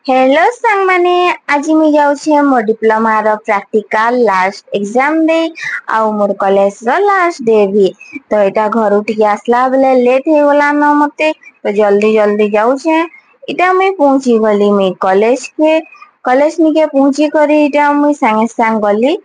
Hello संग माने आज मी जाउछे मोर डिप्लोमा रो प्रैक्टिकल लास्ट एग्जाम दे आउ मोर कॉलेज रो लास्ट डे भी तो एटा घर उठी आसला बेले लेट हे गला न मते तो जल्दी जल्दी जाउछे इटा मैं पहुंची गली मी कॉलेज निके पहुंची करी इटा मुई संगे संग गली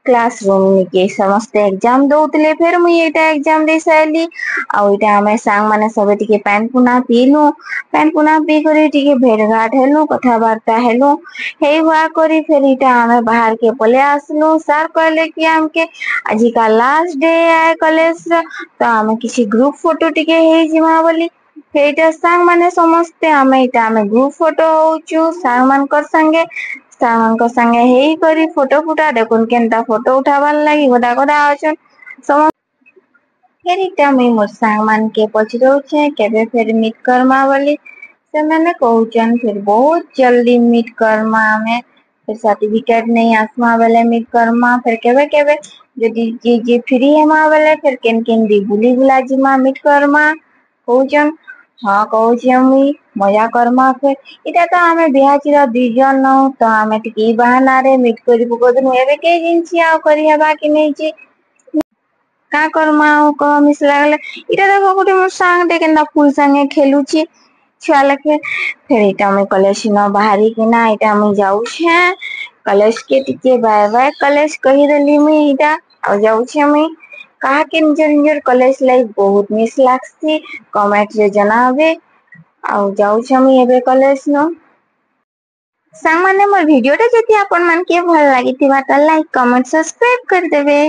क्लासरूम निके समस्त एग्जाम दउतले फिर मुई एटा एग्जाम दे साइली आउ इटा हमें सांग माने सबे टिके पैन पुना पीलु पैन पुना पी करी टिके भेट घाट हेलु कथा बार्ता हेलु हे हुआ करी फिर इटा हमें बाहर के पले आसलु सर कहले कि हमके आज का लास्ट डे आए कॉलेज तो हमें किसी ग्रुप फोटो टिके हे जिमा बोली फेटा सांग माने समस्ते हमें इटा हमें ग्रुप फोटो होचु सांग मान कर संगे हे करी फोटो फुटा देखुन केनता फोटो उठाबार लागि गोदा गोदा आछन सम फिर इटा मुई मोर सांग मान के पचरौछे केबे फिर मीट करमा बोली से मैंने कहउचन फिर बहुत जल्दी मीट करमा हमें फिर सर्टिफिकेट नहीं आसमा बेले मीट करमा फिर केबे केबे जदी जे फ्री हेमा बेले फिर केन केन दी बुली बुला जिमा मीट करमा कहउचन हाँ कहउछे मुई मजा करमा फिर इटा तो हमें बिहाचिरा दुई जन न तो हमें टिके बहाना रे मीट करी पकोदनु एबे के जिनछि आ करी हेबा कि नहीं छी का करमा कह मिस लागले इटा देखो गोटे मोर सांग दे केना फूल संगे खेलुछि छुआ लखे फिर इटा मुई कॉलेज न बाहरी किना इटा मुई जाउछे कॉलेज के टिके बाय बाय कॉलेज कहि देली मुई इटा आ जाउछे मुई कहा के निजर निजर कॉलेज लाइफ बहुत मिस लागसी कमेंट रे जनाबे आ जाउछे मुई एबे कॉलेज न सांग माने मोर वीडियो टा जति आपन मन के भल लागिथिबा त लाइक कमेंट सब्सक्राइब कर देबे।